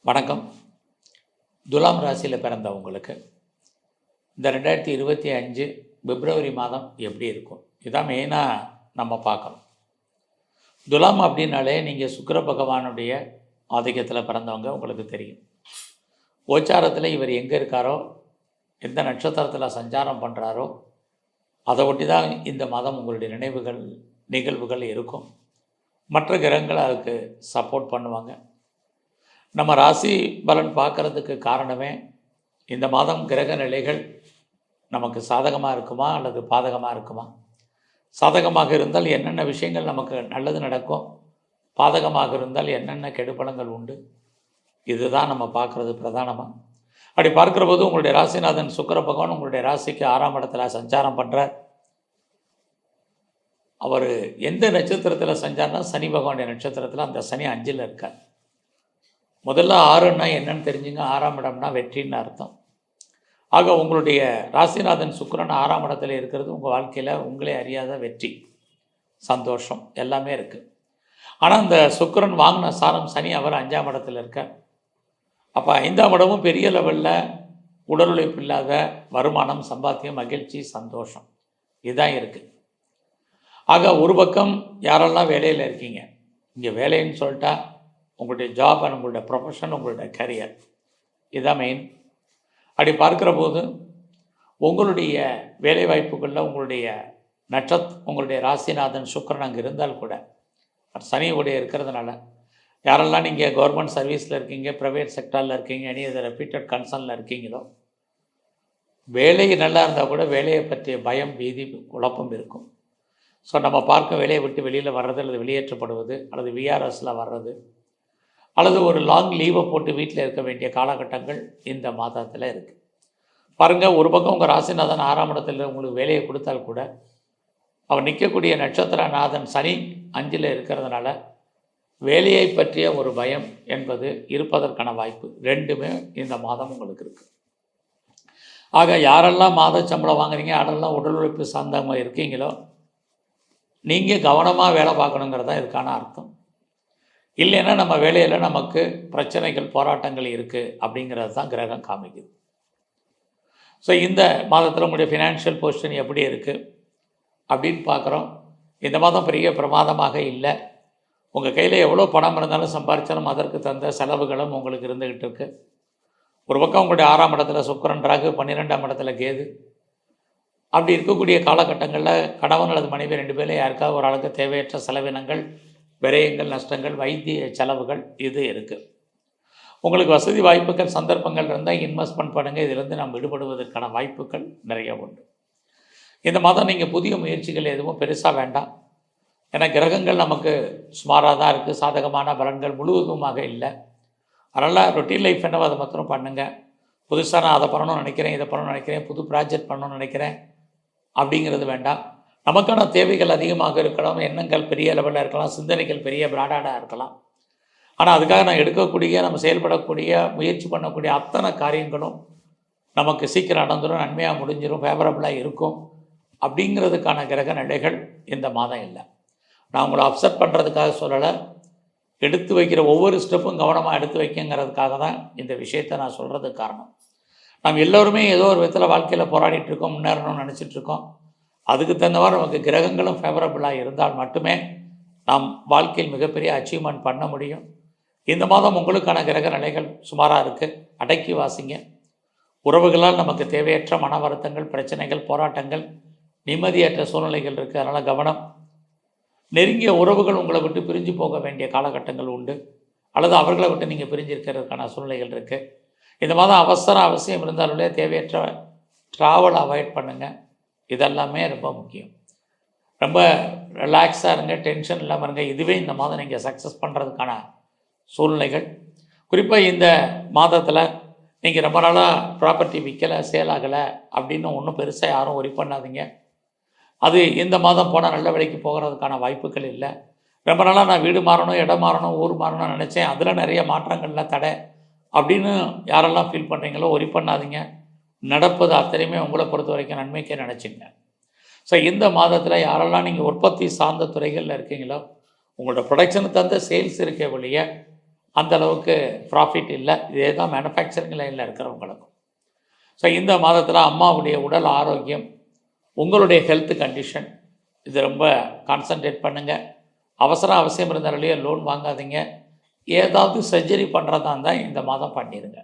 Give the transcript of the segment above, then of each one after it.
வணக்கம். துலாம் ராசியில் பிறந்தவங்களுக்கு இந்த 2025 பிப்ரவரி மாதம் எப்படி இருக்கும், இதான் மெயினாக நம்ம பார்க்கணும். துலாம் அப்படின்னாலே நீங்கள் சுக்கிர பகவானுடைய ஆதிக்கத்தில் பிறந்தவங்க, உங்களுக்கு தெரியும். கோச்சாரத்தில் இவர் எங்கே இருக்காரோ, எந்த நட்சத்திரத்தில் சஞ்சாரம் பண்ணுறாரோ, அதை ஒட்டி தான் இந்த மாதம் உங்களுடைய நிகழ்வுகள் இருக்கும். மற்ற கிரகங்கள் அதுக்கு சப்போர்ட் பண்ணுவாங்க. நம்ம ராசி பலன் பார்க்குறதுக்கு காரணமே இந்த மாதம் கிரக நிலைகள் நமக்கு சாதகமாக இருக்குமா அல்லது பாதகமாக இருக்குமா. சாதகமாக இருந்தால் என்னென்ன விஷயங்கள் நமக்கு நல்லது நடக்கும், பாதகமாக இருந்தால் என்னென்ன கெடுபலங்கள் உண்டு, இதுதான் நம்ம பார்க்குறது பிரதானமாக. அப்படி பார்க்குற போது உங்களுடைய ராசிநாதன் சுக்கிர பகவான் உங்களுடைய ராசிக்கு 6ஆம் இடத்துல சஞ்சாரம் பண்ணுறார். அவர் எந்த நட்சத்திரத்தில் சஞ்சாரம்னா சனி பகவானுடைய நட்சத்திரத்தில், அந்த சனி 5ல் இருக்கார். முதல்ல 6ன்னா என்னன்னு தெரிஞ்சுங்க. 6ஆம் இடம்னா வெற்றின்னு அர்த்தம். ஆக உங்களுடைய ராசிநாதன் சுக்கிரன் 6ஆம் இடத்துல இருக்கிறது உங்கள் வாழ்க்கையில் உங்களே அறியாத வெற்றி, சந்தோஷம் எல்லாமே இருக்குது. ஆனால் அந்த சுக்கிரன் வாங்கின சாரம் சனி அவர் 5ஆம் இடத்துல இருக்கார். அப்போ 5ஆம் இடமும் பெரிய லெவலில் உடல் உழைப்பு இல்லாத வருமானம், சம்பாத்தியம், மகிழ்ச்சி, சந்தோஷம் இதுதான் இருக்குது. ஆக ஒரு பக்கம் யாரெல்லாம் வேலையில் இருக்கீங்க, இங்கே வேலைன்னு சொல்லிட்டா உங்களுடைய ஜாப் அண்ட் உங்களுடைய ப்ரொஃபஷன், உங்களுடைய கரியர், இதுதான் மெயின். அப்படி பார்க்குற போது உங்களுடைய வேலைவாய்ப்புகளில் உங்களுடைய உங்களுடைய ராசிநாதன் சுக்கிரன் அங்கே இருந்தால் கூட சனியுடைய இருக்கிறதுனால யாரெல்லாம் நீங்கள் கவர்மெண்ட் சர்வீஸில் இருக்கீங்க, ப்ரைவேட் செக்டரில் இருக்கீங்க, எனி அதை ரெப்யூட்டட் கன்சர்னில் இருக்கீங்களோ, வேலை நல்லா இருந்தால் கூட வேலையை பற்றிய பயம், பீதி, குழப்பம் இருக்கும். ஸோ நம்ம பார்க்க வேலையை விட்டு வெளியில் வர்றது அல்லது வெளியேற்றப்படுவது அல்லது விஆர்எஸில் வர்றது அல்லது ஒரு லாங் லீவை போட்டு வீட்டில் இருக்க வேண்டிய காலகட்டங்கள் இந்த மாதத்தில் இருக்குது. பாருங்கள், ஒரு பக்கம் உங்கள் ராசிநாதன் 6ஆம் இடத்துல உங்களுக்கு வேலையை கொடுத்தால் கூட அவர் நிற்கக்கூடிய நட்சத்திரநாதன் சனி 5ல் இருக்கிறதுனால வேலையை பற்றிய ஒரு பயம் என்பது இருப்பதற்கான வாய்ப்பு ரெண்டுமே இந்த மாதம் உங்களுக்கு இருக்குது. ஆக யாரெல்லாம் மாத சம்பளம் வாங்குறீங்க, யாரெல்லாம் உடல் உழைப்பு சார்ந்தவங்க இருக்கீங்களோ, நீங்கள் கவனமாக வேலை பார்க்கணுங்கிறது தான் இதுக்கான அர்த்தம். இல்லைன்னா நம்ம வேலையில் நமக்கு பிரச்சனைகள், போராட்டங்கள் இருக்குது அப்படிங்கிறது தான் கிரகம் காமிக்குது. ஸோ இந்த மாதத்தில் உங்களுடைய ஃபினான்ஷியல் பொசிஷன் எப்படி இருக்குது அப்படின்னு பார்க்குறோம். இந்த மாதம் பெரிய பிரமாதமாக இல்லை. உங்கள் கையில் எவ்வளோ பணம் இருந்தாலும் சம்பாதிச்சாலும் அதற்கு தந்த செலவுகளும் உங்களுக்கு இருந்துக்கிட்டு இருக்குது. ஒரு பக்கம் உங்களுடைய 6ஆம் இடத்துல சுக்கிரன், ராகு, 12ஆம் இடத்துல கேது. அப்படி இருக்கக்கூடிய காலகட்டங்களில் கணவன் அல்லது மனைவி 2 பேரில் யாருக்காவது ஒரு ஆளுக்கு தேவையற்ற செலவினங்கள், விரயங்கள், நஷ்டங்கள், வைத்திய செலவுகள் இது இருக்குது. உங்களுக்கு வசதி வாய்ப்புகள், சந்தர்ப்பங்கள் இருந்தால் இன்வெஸ்ட்மெண்ட் பண்ணுங்கள். இதிலிருந்து நாம் விடுபடுவதற்கான வாய்ப்புகள் நிறைய உண்டு. இந்த மாதம் நீங்கள் புதிய முயற்சிகள் எதுவும் பெருசாக வேண்டாம். ஏன்னா கிரகங்கள் நமக்கு சுமாராக தான் இருக்குது, சாதகமான பலன்கள் முழுவதுமாக இல்லை. அதனால் ரொட்டீன் லைஃப் என்னவோ அதை மாத்திரம் பண்ணுங்கள். புதுசாக நான் அதை பண்ணணும்னு நினைக்கிறேன், இதை பண்ணணும்னு நினைக்கிறேன், புது ப்ராஜெக்ட் பண்ணணும்னு நினைக்கிறேன் அப்படிங்கிறது வேண்டாம். நமக்கான தேவைகள் அதிகமாக இருக்கலாம், எண்ணங்கள் பெரிய லெவலில் இருக்கலாம், சிந்தனைகள் பெரிய பிராடாக இருக்கலாம். ஆனால் அதுக்காக நான் எடுக்கக்கூடிய, நம்ம செயல்படக்கூடிய, முயற்சி பண்ணக்கூடிய அத்தனை காரியங்களும் நமக்கு சீக்கிரம் நடந்துடும், நன்மையாக முடிஞ்சிடும், ஃபேவரபுளாக இருக்கும் அப்படிங்கிறதுக்கான கிரக நிலைகள் இந்த மாதம் இல்லை. நான் உங்களை அப்செட் பண்ணுறதுக்காக சொல்லலை, எடுத்து வைக்கிற ஒவ்வொரு ஸ்டெப்பும் கவனமாக எடுத்து வைக்கங்கிறதுக்காக தான் இந்த விஷயத்தை நான் சொல்கிறதுக்கு காரணம். நாம் எல்லோருமே ஏதோ ஒரு விதத்தில் வாழ்க்கையில் போராடிட்டுருக்கோம், முன்னேறணும்னு நினச்சிட்ருக்கோம். அதுக்கு தகுந்தவாறு நமக்கு கிரகங்களும் ஃபேவரபுளாக இருந்தால் மட்டுமே நாம் வாழ்க்கையில் மிகப்பெரிய அச்சீவ்மெண்ட் பண்ண முடியும். இந்த மாதம் உங்களுக்கான கிரக நிலைகள் சுமாராக இருக்குது, அடக்கி வாசிங்க. உறவுகளால் நமக்கு தேவையற்ற மன வருத்தங்கள், பிரச்சனைகள், போராட்டங்கள், நிம்மதியற்ற சூழ்நிலைகள் இருக்குது. அதனால் கவனம். நெருங்கிய உறவுகள் உங்களை விட்டு பிரிஞ்சு போக வேண்டிய காலகட்டங்கள் உண்டு, அல்லது அவர்களை விட்டு நீங்கள் பிரிஞ்சிருக்கிறதுக்கான சூழ்நிலைகள் இருக்குது. இந்த மாதம் அவசியம் இருந்தாலுமே தேவையற்ற ட்ராவல் அவாய்ட் பண்ணுங்கள். இதெல்லாமே ரொம்ப முக்கியம். ரொம்ப ரிலாக்ஸாக இருங்க, டென்ஷன் இல்லாமல் இருங்க. இதுவே இந்த மாதம் நீங்கள் சக்ஸஸ் பண்ணுறதுக்கான சூழ்நிலைகள். குறிப்பாக இந்த மாதத்தில் நீங்கள் ரொம்ப நாளாக ப்ராப்பர்ட்டி விற்கலை, சேல் ஆகலை அப்படின்னு ஒன்றும் பெருசாக யாரும் ஒரி பண்ணாதீங்க. அது இந்த மாதம் போனால் நல்ல விலைக்கு போகிறதுக்கான வாய்ப்புகள் இல்லை. ரொம்ப நாளாக நான் வீடு மாறணும், இடம் மாறணும், ஊர் மாறணும்னு நினச்சேன், அதில் நிறைய மாற்றங்களில் தடை அப்படின்னு யாரெல்லாம் ஃபீல் பண்ணுறீங்களோ ஒரி பண்ணாதீங்க. நடப்பது அத்தனையுமே உங்களை பொறுத்த வரைக்கும் நன்மைக்கே நினச்சிங்க. ஸோ இந்த மாதத்தில் யாரெல்லாம் நீங்கள் உற்பத்தி சார்ந்த துறைகளில் இருக்கீங்களோ, உங்களோட ப்ரொடக்ஷனுக்கு தகுந்த சேல்ஸ் இருக்க வழிய அந்த அளவுக்கு ப்ராஃபிட் இல்லை. இதே தான் மேனுஃபேக்சரிங் லைனில் இருக்கிறவங்களுக்கும். ஸோ இந்த மாதத்தில் அம்மாவுடைய உடல் ஆரோக்கியம், உங்களுடைய ஹெல்த் கண்டிஷன், இது ரொம்ப கான்சன்ட்ரேட் பண்ணுங்கள். அவசியம் இருந்தாலே லோன் வாங்காதீங்க. ஏதாவது சர்ஜரி பண்ணுறதா இருந்தால் இந்த மாதம் பண்ணிடுங்க.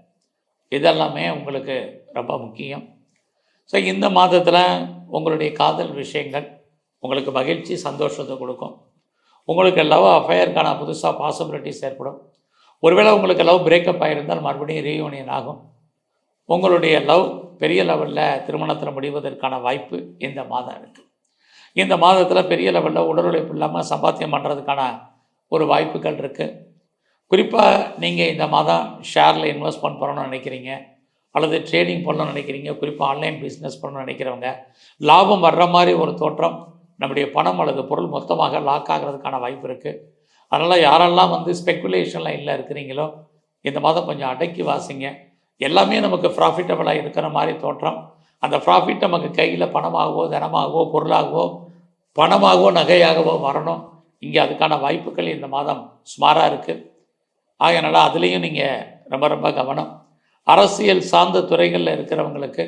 இதெல்லாமே உங்களுக்கு ரொம்ப முக்கியம். ஸோ இந்த மாதத்தில் உங்களுடைய காதல் விஷயங்கள் உங்களுக்கு மகிழ்ச்சி, சந்தோஷத்தை கொடுக்கும். உங்களுக்கு லவ் அஃபையருக்கான புதுசாக பாசிபிலிட்டிஸ் ஏற்படும். ஒருவேளை உங்களுக்கு லவ் பிரேக்கப் ஆகியிருந்தால் மறுபடியும் ரீயூனியன் ஆகும். உங்களுடைய லவ் பெரிய லெவலில் திருமணத்தில் முடிவதற்கான வாய்ப்பு இந்த மாதம் இருக்குது. இந்த மாதத்தில் பெரிய லெவலில் உடல் உழைப்பு இல்லாமல் சம்பாத்தியம் பண்ணுறதுக்கான ஒரு வாய்ப்புகள் இருக்குது. குறிப்பாக நீங்கள் இந்த மாதம் ஷேரில் இன்வெஸ்ட்மெண்ட் பண்ணணும்னு நினைக்கிறீங்க, அல்லது ட்ரேடிங் பண்ணணும்னு நினைக்கிறீங்க, குறிப்பாக ஆன்லைன் பிஸ்னஸ் பண்ணணும்னு நினைக்கிறவங்க, லாபம் வர்ற மாதிரி ஒரு தோற்றம், நம்முடைய பணம் அல்லது பொருள் மொத்தமாக லாக் ஆகிறதுக்கான வாய்ப்பு இருக்குது. அதனால் யாரெல்லாம் ஸ்பெக்குலேஷன் லைனில் இருக்கிறீங்களோ இந்த மாதம் கொஞ்சம் அடக்கி வாசிங்க. எல்லாமே நமக்கு ப்ராஃபிட்டபுளாக இருக்கிற மாதிரி தோற்றம். அந்த ப்ராஃபிட் நமக்கு கையில் பணமாகவோ, தனமாகவோ, பொருளாகவோ, பணமாகவோ, நகையாகவோ வரணும். இங்கே அதுக்கான வாய்ப்புகள் இந்த மாதம் சுமாராக இருக்குது. அதனால் அதுலேயும் நீங்கள் ரொம்ப ரொம்ப கவனம். அரசியல் சார்ந்த துறைகளில் இருக்கிறவங்களுக்கு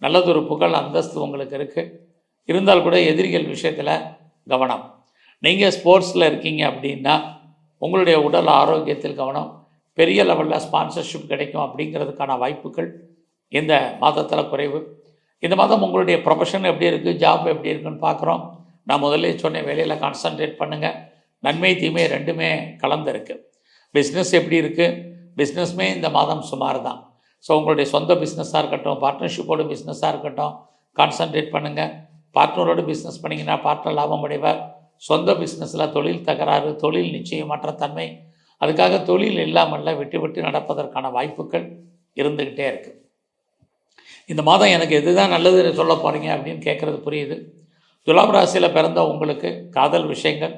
நல்லதொரு புகழ், அந்தஸ்து உங்களுக்கு இருக்குது. இருந்தால் கூட எதிரிகள் விஷயத்தில் கவனம். நீங்கள் ஸ்போர்ட்ஸில் இருக்கீங்க அப்படின்னா உங்களுடைய உடல் ஆரோக்கியத்தில் கவனம். பெரிய லெவலில் ஸ்பான்சர்ஷிப் கிடைக்கும் அப்படிங்கிறதுக்கான வாய்ப்புகள் இந்த மாதத்தில் குறைவு. இந்த மாதம் உங்களுடைய ப்ரொஃபஷன் எப்படி இருக்குது, ஜாப் எப்படி இருக்குன்னு பார்க்குறோம். நான் முதல்ல சொன்னேன், வேலையில் கான்சன்ட்ரேட் பண்ணுங்கள். நன்மை தீமை ரெண்டுமே கலந்துருக்கு. பிஸ்னஸ் எப்படி இருக்குது, பிஸ்னஸ்மே இந்த மாதம் சுமார் தான். ஸோ உங்களுடைய சொந்த பிஸ்னஸாக இருக்கட்டும், பார்ட்னர்ஷிப்போட பிஸ்னஸாக இருக்கட்டும், கான்சன்ட்ரேட் பண்ணுங்கள். பார்ட்னரோடு பிஸ்னஸ் பண்ணிங்கன்னா பார்ட்னர் லாபம் அடைவார். சொந்த பிஸ்னஸில் தொழில் தகராறு, தொழில் நிச்சயமற்ற தன்மை, அதுக்காக தொழில் இல்லாமல் விட்டு விட்டு நடப்பதற்கான வாய்ப்புகள் இருந்துக்கிட்டே இருக்குது. இந்த மாதம் எனக்கு எதுதான் நல்லது சொல்ல போகிறீங்க அப்படின்னு கேட்குறது புரியுது. துலாம் ராசியில் பிறந்த உங்களுக்கு காதல் விஷயங்கள்,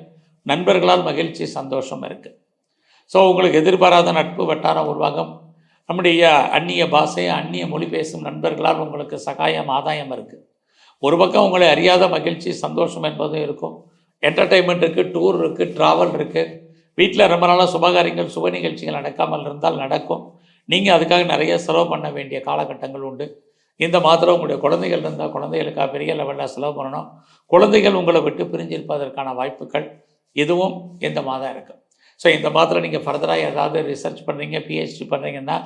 நண்பர்களால் மகிழ்ச்சி, சந்தோஷம் இருக்குது. ஸோ உங்களுக்கு எதிர்பாராத நட்பு வட்டாரம் உருவாகும். நம்முடைய அந்நிய பாஷை, அந்நிய மொழி பேசும் நண்பர்களால் உங்களுக்கு சகாயம், ஆதாயம் இருக்குது. ஒரு பக்கம் உங்களை அறியாத மகிழ்ச்சி, சந்தோஷம் என்பதும் இருக்கும். என்டர்டெயின்மெண்ட் இருக்குது, டூர் இருக்குது, ட்ராவல் இருக்குது. வீட்டில் ரொம்ப நாளாக சுபகாரியங்கள், சுப நிகழ்ச்சிகள் நடக்காமல் இருந்தால் நடக்கும். நீங்கள் அதுக்காக நிறைய செலவு பண்ண வேண்டிய காலகட்டங்கள் உண்டு. இந்த மாதத்தில் உங்களுடைய குழந்தைகள் இருந்தால் குழந்தைகளுக்காக பெரிய லெவலில் செலவு பண்ணணும். குழந்தைகள் உங்களை விட்டு பிரிஞ்சிருப்பதற்கான வாய்ப்புகள் இதுவும் இந்த மாதம் இருக்குது. ஸோ இந்த மாதத்தில் நீங்கள் ஃபர்தராக ஏதாவது ரிசர்ச் பண்ணுறீங்க, பிஹெச்டி பண்ணுறீங்கன்னா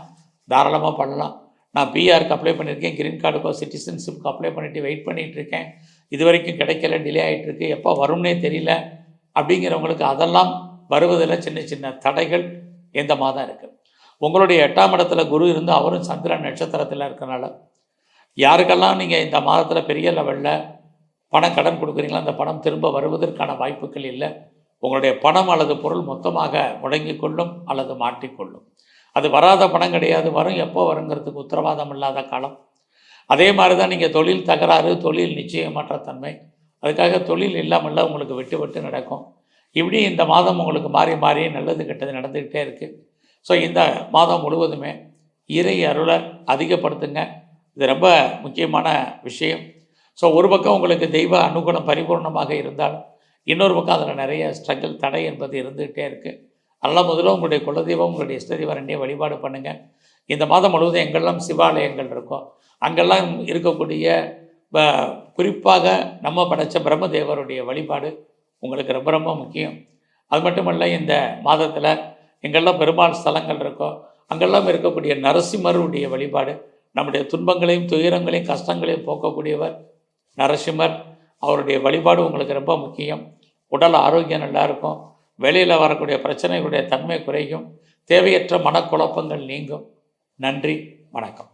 தாராளமாக பண்ணலாம். நான் பிஆருக்கு அப்ளை பண்ணியிருக்கேன், க்ரீன் கார்டுக்கோ சிட்டிசன்ஷிப்புக்கு அப்ளை பண்ணிவிட்டு வெயிட் பண்ணிகிட்ருக்கேன். இது வரைக்கும் கிடைக்கல, டிலே ஆகிட்டுருக்கு, எப்போ வரும்னே தெரியல அப்படிங்கிறவங்களுக்கு அதெல்லாம் வருவதில் சின்ன சின்ன தடைகள் இந்த மாதம் இருக்குது. உங்களுடைய 8ஆம் இடத்துல குரு இருந்து அவரும் சந்திரன் நட்சத்திரத்தில் இருக்கிறனால யாருக்கெல்லாம் நீங்கள் இந்த மாதத்தில் பெரிய லெவலில் பணம் கடன் கொடுக்குறீங்களோ அந்த பணம் திரும்ப வருவதற்கான வாய்ப்புகள் இல்லை. உங்களுடைய பணம் அல்லது பொருள் மொத்தமாக முடங்கி கொள்ளும் அல்லது மாட்டிக்கொள்ளும். அது வராத பணம் கிடையாது, வரும், எப்போ வருங்கிறதுக்கு உத்தரவாதம் இல்லாத காலம். அதே மாதிரி தான் நீங்கள் தொழில் தகராறு, தொழில் நிச்சயமற்ற தன்மை, அதுக்காக தொழில் இல்லாமல் உங்களுக்கு விட்டு விட்டு நடக்கும். இப்படி இந்த மாதம் உங்களுக்கு மாறி மாறி நல்லது கெட்டது நடந்துக்கிட்டே இருக்குது. ஸோ இந்த மாதம் முழுவதுமே இறை அருளை அதிகப்படுத்துங்க. இது ரொம்ப முக்கியமான விஷயம். ஸோ ஒரு பக்கம் உங்களுக்கு தெய்வ அனுகூலம் பரிபூர்ணமாக இருந்தாலும் இன்னொரு பக்கம் அதில் நிறைய ஸ்ட்ரகிள், தடை என்பது இருந்துகிட்டே இருக்குது. அதனால் முதல்ல உங்களுடைய குலதெய்வம், உங்களுடைய இஷ்டதெய்வம் ரெண்டையும் வழிபாடு பண்ணுங்கள். இந்த மாதம் முழுவதும் எங்கெல்லாம் சிவாலயங்கள் இருக்கோ அங்கெல்லாம் இருக்கக்கூடிய குறிப்பாக நம்ம படைத்த பிரம்மதேவருடைய வழிபாடு உங்களுக்கு ரொம்ப ரொம்ப முக்கியம். அது மட்டுமல்ல, இந்த மாதத்தில் எங்கெல்லாம் பெருமாள் ஸ்தலங்கள் இருக்கோ அங்கெல்லாம் இருக்கக்கூடிய நரசிம்மருடைய வழிபாடு, நம்முடைய துன்பங்களையும் துயரங்களையும் கஷ்டங்களையும் போக்கக்கூடியவர் நரசிம்மர். அவருடைய வழிபாடு உங்களுக்கு ரொம்ப முக்கியம். உடல் ஆரோக்கியம் நல்லா இருக்கும். வெளியில் வரக்கூடிய பிரச்சனைகளுடைய தன்மை குறையும். தேவையற்ற மனக்குழப்பங்கள் நீங்கும். நன்றி, வணக்கம்.